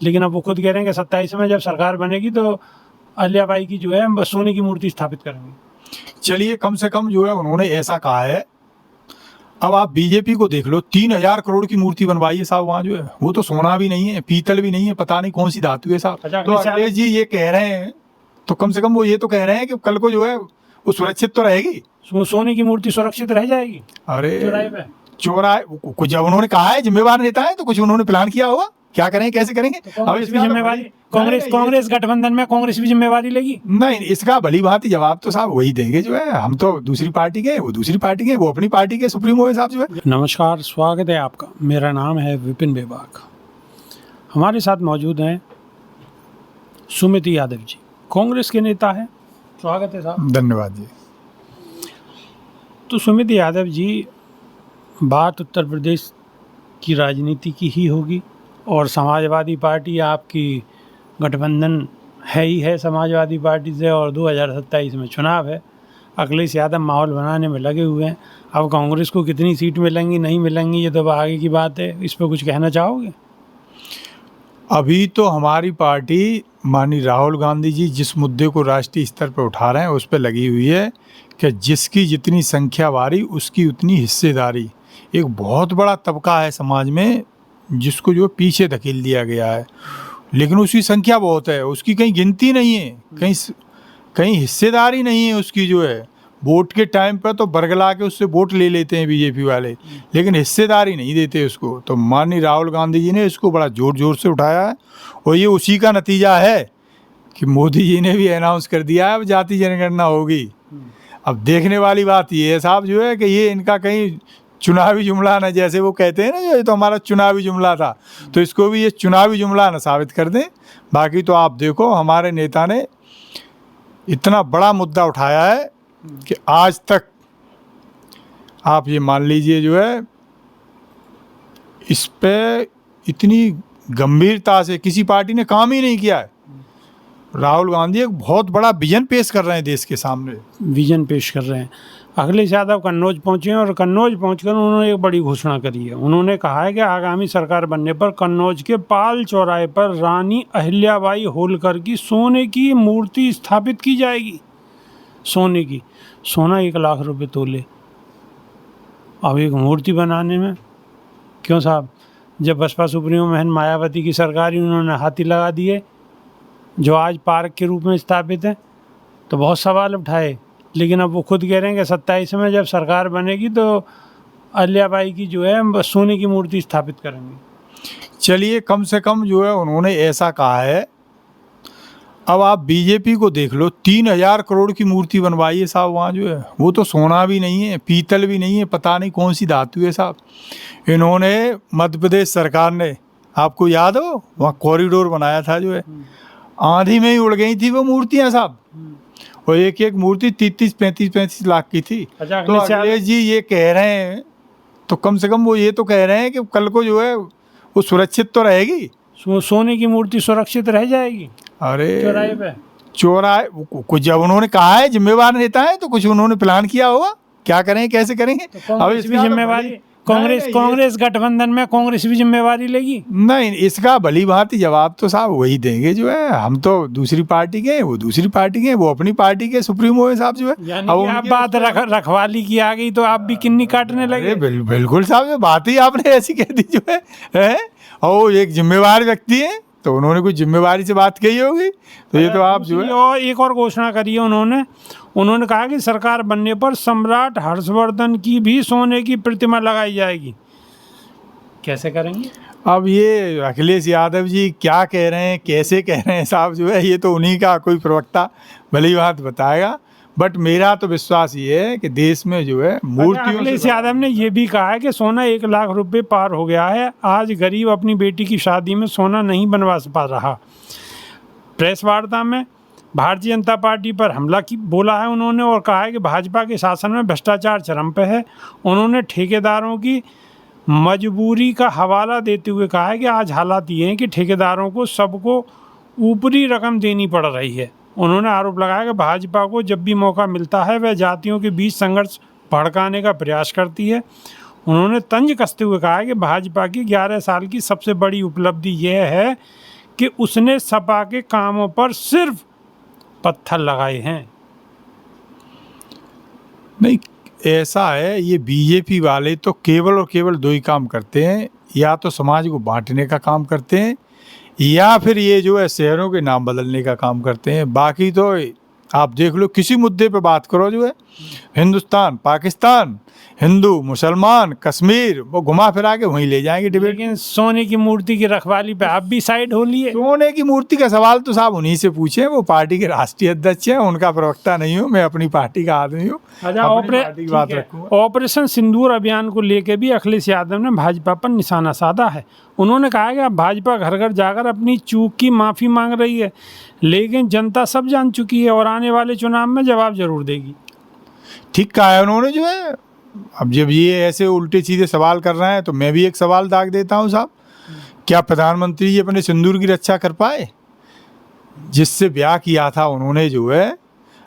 लेकिन अब वो खुद कह रहे हैं कि 27 में जब सरकार बनेगी तो अहिल्याबाई की जो है सोने की मूर्ति स्थापित करेंगे। चलिए, कम से कम जो है उन्होंने ऐसा कहा है। अब आप बीजेपी को देख लो, 3,000 करोड़ की मूर्ति बनवाई है साहब वहाँ जो है, वो तो सोना भी नहीं है, पीतल भी नहीं है, पता नहीं कौन सी धातु है साहब। अच्छा, तो अखिलेश जी ये कह रहे हैं, तो कम से कम वो ये तो कह रहे हैं कि कल को जो है वो सुरक्षित तो रहेगी, सोने की मूर्ति सुरक्षित रह जाएगी। अरे चौराहे पे चोरा कुछ जब उन्होंने कहा है, जिम्मेवार नेता है, तो कुछ उन्होंने प्लान किया होगा, क्या करेंगे कैसे करेंगे। तो कांग्रेस भी जिम्मेवारी, कांग्रेस गठबंधन में कांग्रेस भी जिम्मेवारी लेगी। नहीं, इसका भली भांति जवाब तो साहब वही देंगे जो है, हम तो दूसरी पार्टी के, वो दूसरी पार्टी के, वो अपनी पार्टी के सुप्रीमो है साहब जो है। नमस्कार, स्वागत है आपका। मेरा नाम है विपिन बेबाक। हमारे साथ मौजूद हैं सुमिति यादव जी, कांग्रेस के नेता हैं। स्वागत है साहब। धन्यवाद जी। तो सुमिति यादव जी, बात उत्तर प्रदेश की राजनीति की ही होगी और समाजवादी पार्टी आपकी गठबंधन है ही है समाजवादी पार्टी से, और 2027 में चुनाव है। अखिलेश यादव माहौल बनाने में लगे हुए हैं। अब कांग्रेस को कितनी सीट मिलेंगी नहीं मिलेंगी ये तो आगे की बात है, इस पर कुछ कहना चाहोगे? अभी तो हमारी पार्टी माननीय राहुल गांधी जी जिस मुद्दे को राष्ट्रीय स्तर पर उठा रहे हैं उस पर लगी हुई है कि जिसकी जितनी संख्या बारी उसकी उतनी हिस्सेदारी। एक बहुत बड़ा तबका है समाज में जिसको जो पीछे धकेल दिया गया है, लेकिन उसकी संख्या बहुत है, उसकी कहीं गिनती नहीं है, कहीं हिस्सेदारी नहीं है उसकी जो है। वोट के टाइम पर तो बरगला के उससे वोट ले लेते हैं बीजेपी वाले, लेकिन हिस्सेदारी नहीं देते उसको। तो माननीय राहुल गांधी जी ने इसको बड़ा जोर जोर से उठाया है, और ये उसी का नतीजा है कि मोदी जी ने भी अनाउंस कर दिया है अब जाति जनगणना होगी। अब देखने वाली बात ये है साहब जो है कि ये इनका कहीं चुनावी जुमला ना, जैसे वो कहते हैं ना, ये तो हमारा चुनावी जुमला था, तो इसको भी ये चुनावी जुमला ना साबित कर दें। बाकी तो आप देखो, हमारे नेता ने इतना बड़ा मुद्दा उठाया है कि आज तक आप ये मान लीजिए जो है इस पे इतनी गंभीरता से किसी पार्टी ने काम ही नहीं किया है। राहुल गांधी एक बहुत बड़ा विजन पेश कर रहे हैं देश के सामने, विजन पेश कर रहे हैं। अखिलेश यादव कन्नौज पहुंचे हैं और कन्नौज पहुंचकर उन्होंने एक बड़ी घोषणा करी है। उन्होंने कहा है कि आगामी सरकार बनने पर कन्नौज के पाल चौराहे पर रानी अहिल्याबाई होलकर की सोने की मूर्ति स्थापित की जाएगी। सोने की, सोना 1 लाख रुपए तोले। अब एक मूर्ति बनाने में क्यों साहब, जब बसपा सुप्रीमो बहन मायावती की सरकार ही उन्होंने हाथी लगा दिए जो आज पार्क के रूप में स्थापित है, तो बहुत सवाल उठाए। लेकिन अब वो खुद कह रहे हैं कि 27 में जब सरकार बनेगी तो अहिल्याबाई की जो है सोने की मूर्ति स्थापित करेंगे। चलिए, कम से कम जो है उन्होंने ऐसा कहा है। अब आप बीजेपी को देख लो, 3,000 करोड़ की मूर्ति बनवाई है साहब वहाँ जो है, वो तो सोना भी नहीं है, पीतल भी नहीं है, पता नहीं कौन सी धातु है साहब। इन्होंने मध्य प्रदेश सरकार ने, आपको याद हो, वहाँ कॉरिडोर बनाया था जो है, आंधी में ही उड़ गई थी वो मूर्तियाँ साहब, और एक एक मूर्ति 35 लाख की थी। तो अखिलेश जी ये कह रहे हैं, तो कम से कम वो ये तो कह रहे हैं कि कल को जो है वो सुरक्षित तो रहेगी, सोने की मूर्ति सुरक्षित रह जाएगी। अरे चौराहे पे चोराए कुछ जब उन्होंने कहा है, जिम्मेवार नेता है, तो कुछ उन्होंने प्लान किया होगा, क्या करेंगे कैसे करेंगे। तो कांग्रेस भी जिम्मेवारी, कांग्रेस गठबंधन में कांग्रेस भी जिम्मेवारी लेगी। नहीं, इसका भली भांति जवाब तो साहब वही देंगे जो है, हम तो दूसरी पार्टी के, वो दूसरी पार्टी के, वो अपनी पार्टी के सुप्रीमो है साहब जो है। यानी कि आप बात रखवाली की आ गई तो आप भी किन्नी काटने लगे। बिल्कुल साहब, बात ही आपने ऐसी कह दी जो है। और एक जिम्मेवार व्यक्ति है तो उन्होंने कुछ जिम्मेवारी से बात कही होगी, तो ये तो आप जो है। और एक और घोषणा करी है उन्होंने कहा कि सरकार बनने पर सम्राट हर्षवर्धन की भी सोने की प्रतिमा लगाई जाएगी। कैसे करेंगे? अब ये अखिलेश यादव जी क्या कह रहे हैं, कैसे कह रहे हैं साहब जो है, ये तो उन्हीं का कोई प्रवक्ता भली बात बताएगा। बट मेरा तो विश्वास ये है कि देश में जो है मूर्तियों, अखिलेश यादव ने ये भी कहा है कि सोना 1 लाख रुपए पार हो गया है। आज गरीब अपनी बेटी की शादी में सोना नहीं बनवा पा रहा। प्रेस वार्ता में भारतीय जनता पार्टी पर हमला की बोला है उन्होंने, और कहा है कि भाजपा के शासन में भ्रष्टाचार चरम पे है। उन्होंने ठेकेदारों की मजबूरी का हवाला देते हुए कहा है कि आज हालात ये हैं कि ठेकेदारों को सबको ऊपरी रकम देनी पड़ रही है। उन्होंने आरोप लगाया कि भाजपा को जब भी मौका मिलता है वह जातियों के बीच संघर्ष भड़काने का प्रयास करती है। उन्होंने तंज कसते हुए कहा है कि भाजपा की 11 साल की सबसे बड़ी उपलब्धि यह है कि उसने सपा के कामों पर सिर्फ पत्थर लगाए हैं। नहीं, ऐसा है, ये बीजेपी वाले तो केवल और केवल दो ही काम करते हैं, या तो समाज को बांटने का काम करते हैं, या फिर ये जो है शहरों के नाम बदलने का काम करते हैं। बाकी तो आप देख लो, किसी मुद्दे पे बात करो जो है, हिंदुस्तान पाकिस्तान, हिंदू मुसलमान, कश्मीर, वो घुमा फिरा के वहीं ले जाएंगे डिबेट। लेकिन सोने की मूर्ति की रखवाली पे आप भी साइड हो लिए। सोने की मूर्ति का सवाल तो साहब उन्हीं से पूछे, वो पार्टी के राष्ट्रीय अध्यक्ष हैं, उनका प्रवक्ता नहीं हूँ मैं, अपनी पार्टी का आदमी हूँ। ऑपरेशन सिंदूर अभियान को लेकर भी अखिलेश यादव ने भाजपा पर निशाना साधा है। उन्होंने कहा कि अब भाजपा घर घर जाकर अपनी चूक की माफ़ी मांग रही है, लेकिन जनता सब जान चुकी है और आने वाले चुनाव में जवाब जरूर देगी। ठीक कहा है उन्होंने जो है। अब जब ये ऐसे उल्टे सीधे सवाल कर रहे हैं तो मैं भी एक सवाल दाग देता हूँ साहब, क्या प्रधानमंत्री जी अपने सिंदूर की रक्षा कर पाए? जिससे ब्याह किया था उन्होंने जो है,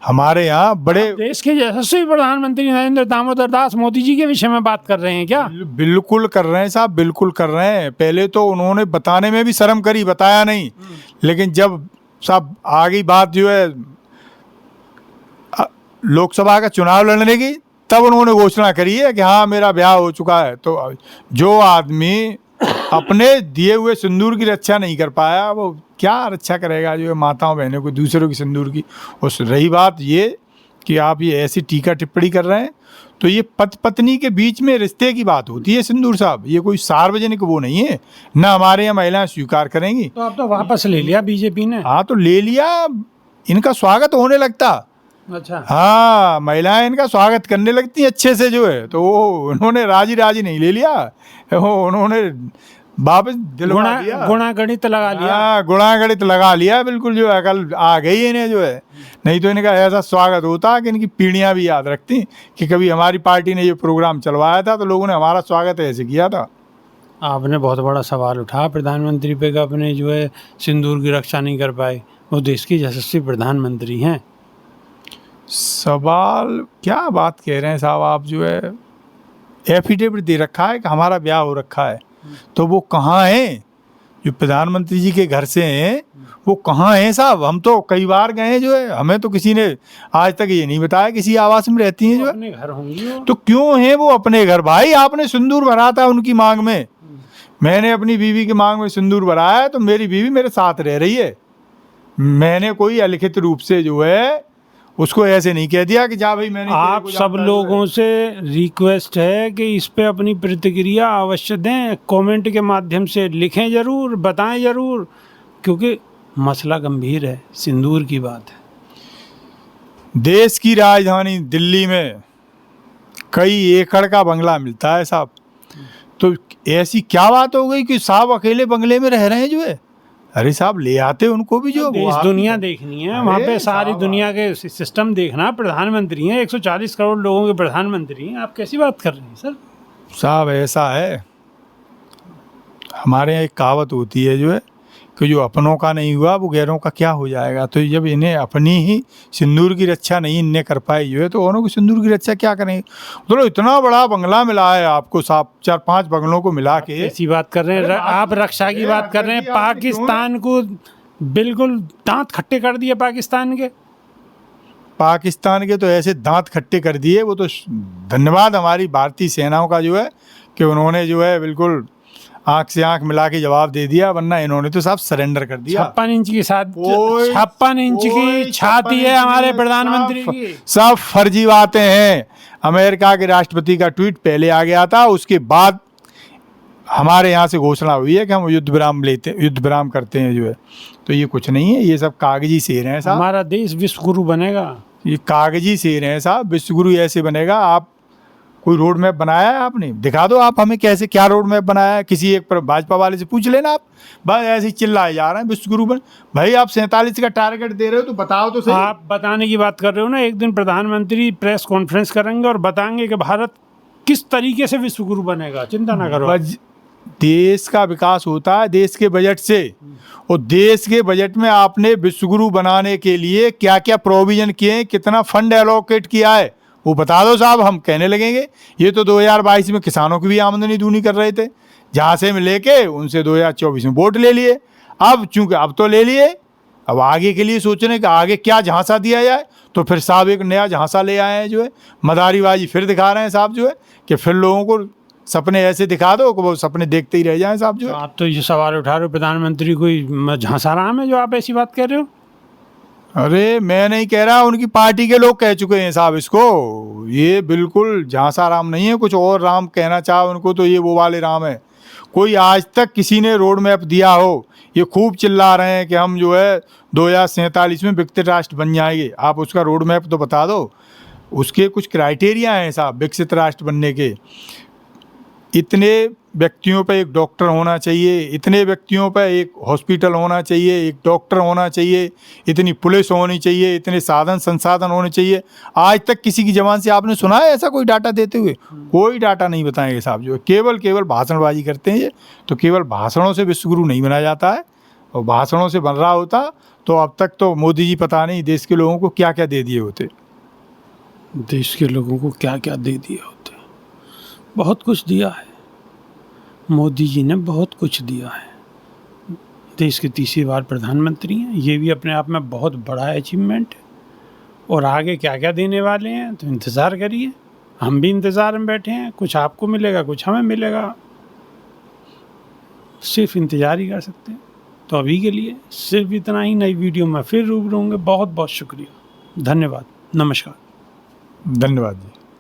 हमारे यहाँ बड़े देश के यशस्वी प्रधानमंत्री नरेंद्र दामोदर दास मोदी जी के विषय में बात कर रहे हैं क्या? बिल्कुल कर रहे हैं साहब, बिल्कुल कर रहे हैं। पहले तो उन्होंने बताने में भी शर्म करी, बताया नहीं, लेकिन जब साहब आ गई बात जो है लोकसभा का चुनाव लड़ने की, तब उन्होंने घोषणा करी है कि हाँ मेरा ब्याह हो चुका है। तो जो आदमी अपने दिए हुए सिंदूर की रक्षा नहीं कर पाया, वो क्या रक्षा करेगा जो है माताओं बहनों को दूसरों की सिंदूर की। उस रही बात ये कि आप ये ऐसी टीका टिप्पणी कर रहे हैं, तो ये पति पत्नी के बीच में रिश्ते की बात होती है सिंदूर साहब, ये कोई सार्वजनिक वो नहीं है, ना हमारे यहाँ महिलाएं स्वीकार करेंगी। तो अब तो वापस ले लिया बीजेपी ने। हाँ तो ले लिया, इनका स्वागत होने लगता। अच्छा, हाँ, महिलाएं इनका स्वागत करने लगती हैं अच्छे से जो है, तो वो उन्होंने राजी नहीं ले लिया, वो उन्होंने वापस दिलवा दिया, गुणागणित लगा लिया। हाँ, गुणागणित लगा लिया बिल्कुल जो है, कल आ गई इन्हें जो है। नहीं तो इनका ऐसा स्वागत होता कि इनकी पीढ़ियां भी याद रखती कि कभी हमारी पार्टी ने ये प्रोग्राम चलवाया था तो लोगों ने हमारा स्वागत ऐसे किया था। आपने बहुत बड़ा सवाल उठाया प्रधानमंत्री पे कि अपने जो है सिंदूर की रक्षा नहीं कर पाए। वो देश के यशस्वी प्रधानमंत्री हैं। सवाल क्या बात कह रहे हैं साहब आप, जो है एफिडेविट दे रखा है कि हमारा ब्याह हो रखा है, तो वो कहाँ हैं? जो प्रधानमंत्री जी के घर से हैं वो कहाँ हैं साहब? हम तो कई बार गए हैं जो है, हमें तो किसी ने आज तक ये नहीं बताया किसी आवास में रहती हैं जो है। अपने घर होंगी तो क्यों हैं वो अपने घर? भाई आपने सिंदूर भरा था उनकी मांग में, मैंने अपनी बीवी की मांग में सिंदूर भराया है, तो मेरी बीवी मेरे साथ रह रही है। मैंने कोई अलिखित रूप से जो है उसको ऐसे नहीं कह दिया कि जा भाई मैंने। आप सब लोगों से रिक्वेस्ट है कि इस पे अपनी प्रतिक्रिया अवश्य दें, कमेंट के माध्यम से लिखें ज़रूर, बताएं ज़रूर, क्योंकि मसला गंभीर है, सिंदूर की बात है। देश की राजधानी दिल्ली में कई एकड़ का बंगला मिलता है साहब, तो ऐसी क्या बात हो गई कि साहब अकेले बंगले में रह रहे हैं जो है? अरे साहब ले आते उनको भी, जो देश दुनिया देखनी है, वहाँ पे सारी दुनिया के सिस्टम देखना। प्रधानमंत्री हैं, 140 करोड़ लोगों के प्रधानमंत्री हैं, आप कैसी बात कर रहे हैं सर? साहब ऐसा है, हमारे यहाँ एक कहावत होती है जो है कि जो अपनों का नहीं हुआ वो गैरों का क्या हो जाएगा। तो जब इन्हें अपनी ही सिंदूर की रक्षा नहीं इन्हें कर पाई जो है, तो औरों की सिंदूर की रक्षा क्या करेंगे? तो इतना बड़ा बंगला मिला है आपको साहब, 4-5 बंगलों को मिला के। ऐसी बात कर रहे हैं आप, रक्षा की बात कर रहे हैं। पाकिस्तान को बिल्कुल दांत खट्टे कर दिए पाकिस्तान के तो ऐसे दांत खट्टे कर दिए। वो तो धन्यवाद हमारी भारतीय सेनाओं का जो है कि उन्होंने जो है बिल्कुल आंख से आंख मिला के जवाब दे दिया, वरना इन्होंने तो साहब सरेंडर कर दिया। 56 इंच की 56 इंच की छाती है हमारे प्रधानमंत्री की। सब फर्जी बातें हैं। अमेरिका के राष्ट्रपति का ट्वीट पहले आ गया था, उसके बाद हमारे यहाँ से घोषणा हुई है कि हम युद्ध विराम करते हैं जो है। तो ये कुछ नहीं है, ये सब कागजी शेर हैं साहब। हमारा देश विश्व गुरु बनेगा, ये कागजी शेर हैं साहब। विश्व गुरु ऐसे बनेगा? आप कोई रोड मैप बनाया है आपने? दिखा दो आप हमें, कैसे क्या रोड मैप बनाया है। किसी एक भाजपा वाले से पूछ लेना आप, बस ऐसे ही चिल्लाए जा रहे हैं विश्व गुरु बन। भाई आप 47 का टारगेट दे रहे हो तो बताओ तो सही। आप बताने की बात कर रहे हो ना, एक दिन प्रधानमंत्री प्रेस कॉन्फ्रेंस करेंगे और बताएंगे कि भारत किस तरीके से विश्व गुरु बनेगा। चिंता ना करो। देश का विकास होता है देश के बजट से, और देश के बजट में आपने विश्व गुरु बनाने के लिए क्या क्या प्रोविजन किए, कितना फंड एलोकेट किया है, वो बता दो साहब, हम कहने लगेंगे। ये तो 2022 में किसानों की भी आमदनी दूनी कर रहे थे, जहाँ से हम लेके उनसे 2024 में वोट ले लिए। अब चूंकि अब तो ले लिए, अब आगे के लिए सोच रहे हैं कि आगे क्या झांसा दिया जाए, तो फिर साहब एक नया झांसा ले आए हैं जो है, मदारीबाजी फिर दिखा रहे हैं साहब जो है, कि फिर लोगों को सपने ऐसे दिखा दो कि वो सपने देखते ही रह जाएं साहब जो तो है। आप तो ये सवाल उठा रहे हो प्रधानमंत्री कोई झांसाराम है जो आप ऐसी बात कर रहे हो? अरे मैं नहीं कह रहा, उनकी पार्टी के लोग कह चुके हैं साहब इसको, ये बिल्कुल झांसा राम नहीं है, कुछ और राम कहना चाहे उनको तो ये वो वाले राम है। कोई आज तक किसी ने रोड मैप दिया हो? ये खूब चिल्ला रहे हैं कि हम जो है 2047 में विकसित राष्ट्र बन जाएंगे, आप उसका रोड मैप तो बता दो। उसके कुछ क्राइटेरिया हैं साहब विकसित राष्ट्र बनने के, इतने व्यक्तियों पे एक डॉक्टर होना चाहिए, इतने व्यक्तियों पे एक हॉस्पिटल होना चाहिए, एक डॉक्टर होना चाहिए, इतनी पुलिस होनी चाहिए, इतने साधन संसाधन होने चाहिए। आज तक किसी की जबान से आपने सुना है ऐसा कोई डाटा देते हुए? कोई डाटा नहीं बताएंगे साहब जो है, केवल भाषणबाजी करते हैं ये। तो केवल भाषणों से विश्वगुरु नहीं बना जाता है, और भाषणों से बन रहा होता तो अब तक तो मोदी जी पता नहीं देश के लोगों को क्या क्या दे दिए होते। देश के लोगों को क्या क्या दे दिए होते? बहुत कुछ दिया है मोदी जी ने, बहुत कुछ दिया है। देश के तीसरी बार प्रधानमंत्री हैं, ये भी अपने आप में बहुत बड़ा अचीवमेंट है। और आगे क्या क्या देने वाले हैं तो इंतज़ार करिए, हम भी इंतज़ार में बैठे हैं। कुछ आपको मिलेगा, कुछ हमें मिलेगा, सिर्फ इंतज़ार ही कर सकते हैं। तो अभी के लिए सिर्फ इतना ही। नई वीडियो में फिर रूबरू होंगे। बहुत बहुत शुक्रिया, धन्यवाद, नमस्कार। धन्यवाद जी।